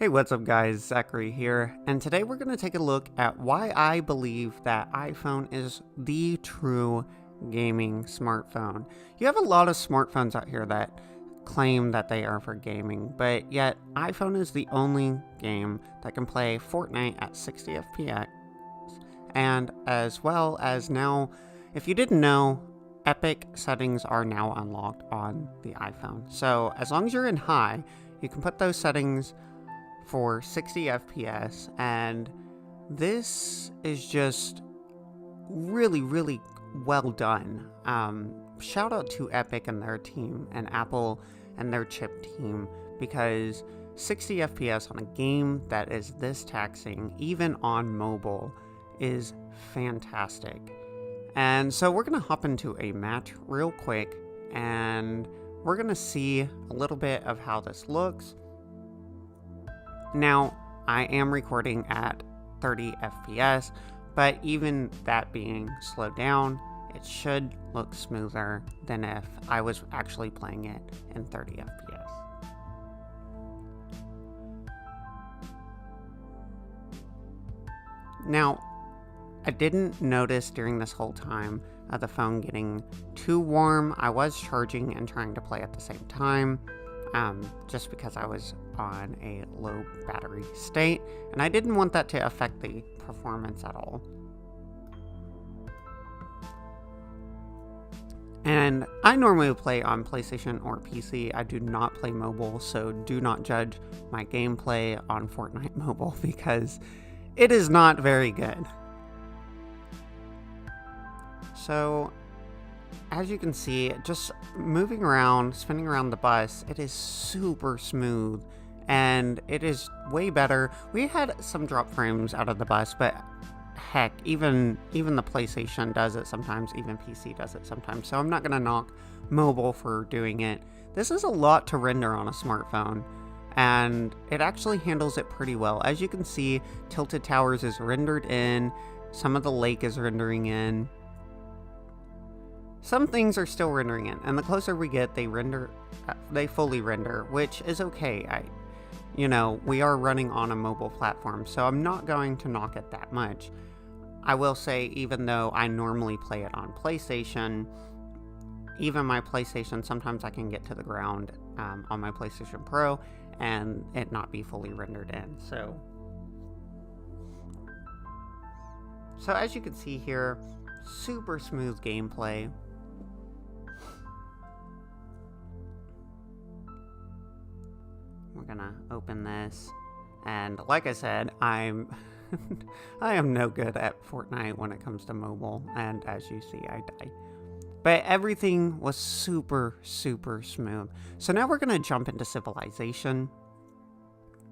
Hey, what's up guys, Zachary here, and today we're going to take a look at why I believe that iPhone is the true gaming smartphone. You have a lot of smartphones out here that claim that they are for gaming, but yet iPhone is the only game that can play Fortnite at 60 FPS, and as well as now, if you didn't know, Epic settings are now unlocked on the iPhone. So as long as you're in high, you can put those settings for 60 FPS, and this is just really well done. Shout out to Epic and their team, and Apple and their chip team, because 60 FPS on a game that is this taxing, even on mobile, is fantastic. And so we're going to hop into a match real quick, and we're going to see a little bit of how this looks. Now, I am recording at 30 FPS, but even that being slowed down, it should look smoother than if I was actually playing it in 30 FPS. Now, I didn't notice during this whole time the phone getting too warm. I was charging and trying to play at the same time, just because I was on a low battery state, and I didn't want that to affect the performance at all. And I normally play on PlayStation or PC. I do not play mobile, so do not judge my gameplay on Fortnite mobile because it is not very good. So, as you can see, just moving around, spinning around the bus, it is super smooth, and it is way better. We had some drop frames out of the bus, but heck, even the PlayStation does it sometimes, even PC does it sometimes, so I'm not going to knock mobile for doing it. This is a lot to render on a smartphone, and it actually handles it pretty well. As you can see, Tilted Towers is rendered in, some of the lake is rendering in. Some things are still rendering in, and the closer we get, they fully render, which is okay. We are running on a mobile platform, so I'm not going to knock it that much. I will say, even though I normally play it on PlayStation, even my PlayStation, sometimes I can get to the ground on my PlayStation Pro and it not be fully rendered in. So as you can see here, super smooth gameplay. We're gonna open this, and like I said, I am no good at Fortnite when it comes to mobile, and as you see, I die. But everything was super smooth. So now we're gonna jump into Civilization,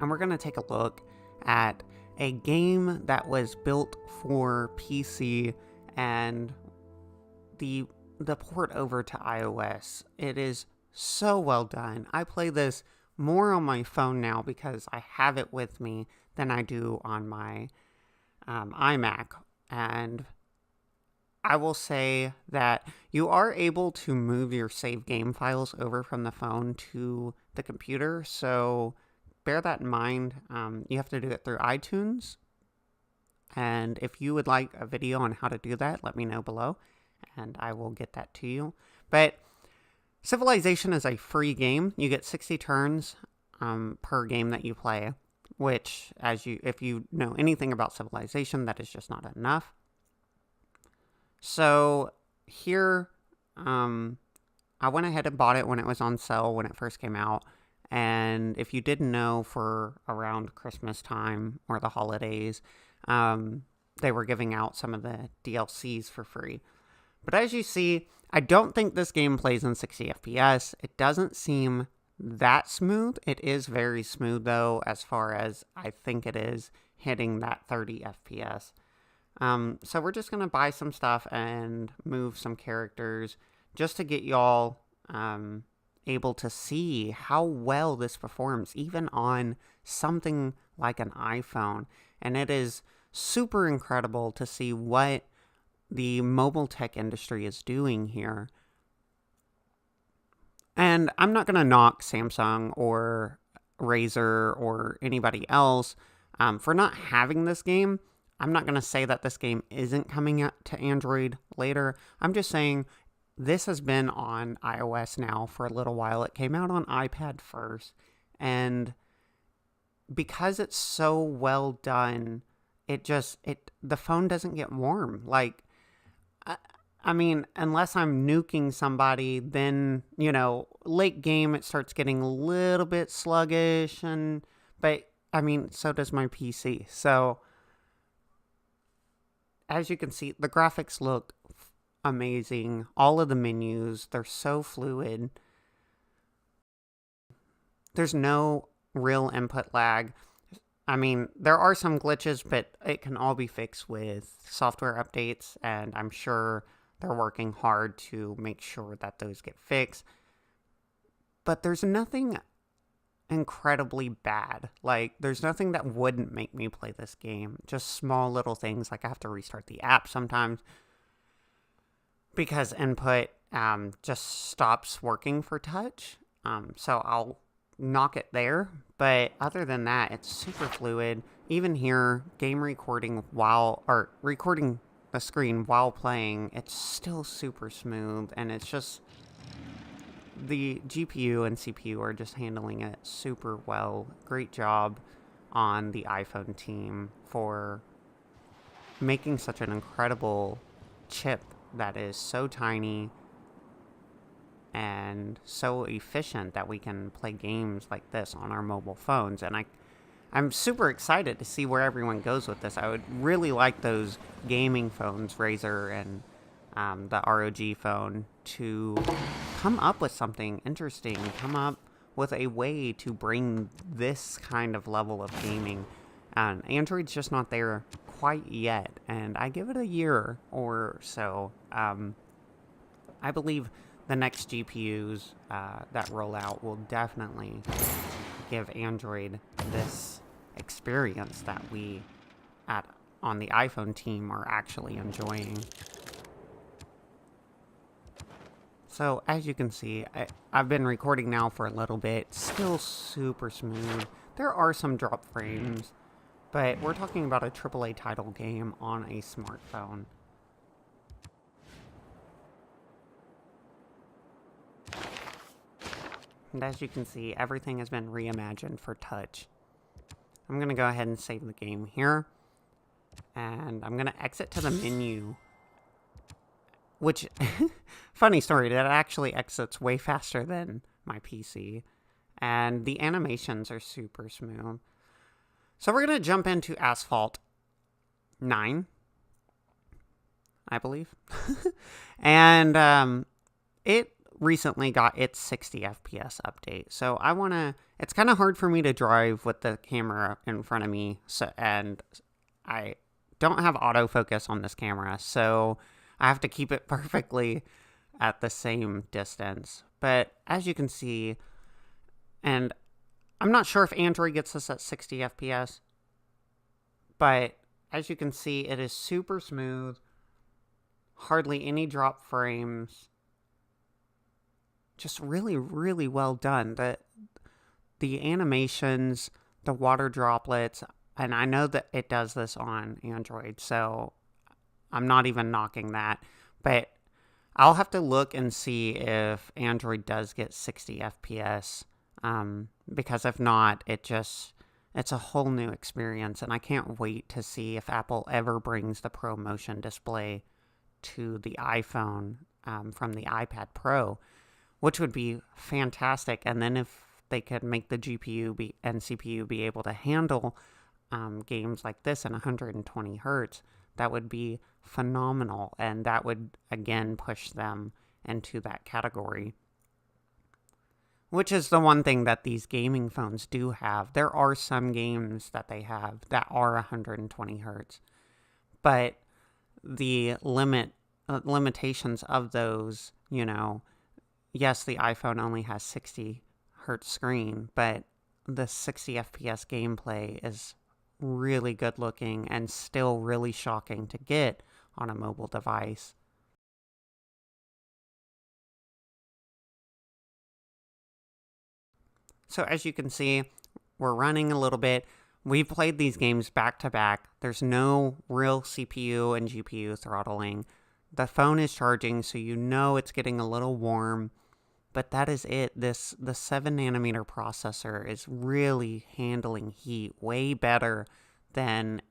and we're gonna take a look at a game that was built for PC and the port over to iOS. It is so well done. I play this more on my phone now because I have it with me than I do on my iMac. And I will say that you are able to move your save game files over from the phone to the computer, so bear that in mind. You have to do it through iTunes, and if you would like a video on how to do that, let me know below and I will get that to you. But Civilization is a free game. You get 60 turns per game that you play, which, if you know anything about Civilization, that is just not enough. So here, I went ahead and bought it when it was on sale when it first came out. And if you didn't know, for around Christmas time or the holidays, they were giving out some of the DLCs for free. But as you see, I don't think this game plays in 60 FPS. It doesn't seem that smooth. It is very smooth, though, as far as I think it is hitting that 30 FPS. So we're just going to buy some stuff and move some characters just to get y'all able to see how well this performs, even on something like an iPhone. And it is super incredible to see what the mobile tech industry is doing here. And I'm not going to knock Samsung or Razer or anybody else for not having this game. I'm not going to say that this game isn't coming out to Android later. I'm just saying this has been on iOS now for a little while. It came out on iPad first, and because it's so well done, the phone doesn't get warm. Like, I mean, unless I'm nuking somebody, then, late game it starts getting a little bit sluggish, but I mean, so does my PC. So as you can see, the graphics look amazing. All of the menus, they're so fluid. There's no real input lag. I mean, there are some glitches, but it can all be fixed with software updates, and I'm sure they're working hard to make sure that those get fixed. But there's nothing incredibly bad. Like, there's nothing that wouldn't make me play this game. Just small little things, like I have to restart the app sometimes because input just stops working for touch. So I'll knock it there. But other than that, it's super fluid. Even here, game recording recording the screen while playing, it's still super smooth, and it's just the GPU and CPU are just handling it super well. Great job on the iPhone team for making such an incredible chip that is so tiny and so efficient that we can play games like this on our mobile phones. And I'm super excited to see where everyone goes with this. I would really like those gaming phones, Razer and the ROG phone, to come up with something interesting, come up with a way to bring this kind of level of gaming. Android's just not there quite yet, and I give it a year or so. I believe the next GPUs that roll out will definitely give Android this experience that we on the iPhone team are actually enjoying. So as you can see, I've been recording now for a little bit, still super smooth. There are some drop frames, but we're talking about a AAA title game on a smartphone. And as you can see, everything has been reimagined for touch. I'm going to go ahead and save the game here. And I'm going to exit to the menu. Which, funny story, that actually exits way faster than my PC. And the animations are super smooth. So we're going to jump into Asphalt 9, I believe. And it recently got its 60 FPS update. So it's kind of hard for me to drive with the camera in front of me. And I don't have autofocus on this camera, so I have to keep it perfectly at the same distance. But as you can see, and I'm not sure if Android gets this at 60 FPS, but as you can see, it is super smooth, hardly any drop frames, just really, really well done. The animations, the water droplets, and I know that it does this on Android, so I'm not even knocking that, but I'll have to look and see if Android does get 60 FPS, because if not, it's a whole new experience, and I can't wait to see if Apple ever brings the Pro Motion display to the iPhone from the iPad Pro, which would be fantastic. And then if they could make the GPU and CPU be able to handle games like this in 120 hertz, that would be phenomenal, and that would, again, push them into that category. Which is the one thing that these gaming phones do have. There are some games that they have that are 120 hertz, but the limitations of those, yes, the iPhone only has 60 hertz screen, but the 60 FPS gameplay is really good looking and still really shocking to get on a mobile device. So as you can see, we're running a little bit. We've played these games back to back. There's no real CPU and GPU throttling. The phone is charging, so you know it's getting a little warm. But that is it. The 7nm processor is really handling heat way better than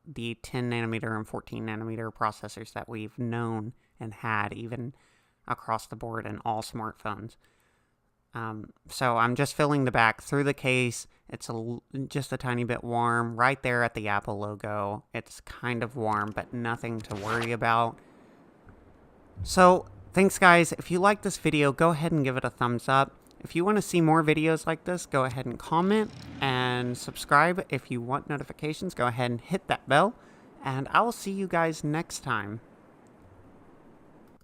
the 10nm and 14nm processors that we've known and had even across the board in all smartphones. So I'm just filling the back through the case. It's just a tiny bit warm right there at the Apple logo. It's kind of warm, but nothing to worry about. So thanks, guys. If you like this video, go ahead and give it a thumbs up. If you want to see more videos like this, go ahead and comment and subscribe. If you want notifications, go ahead and hit that bell. And I will see you guys next time.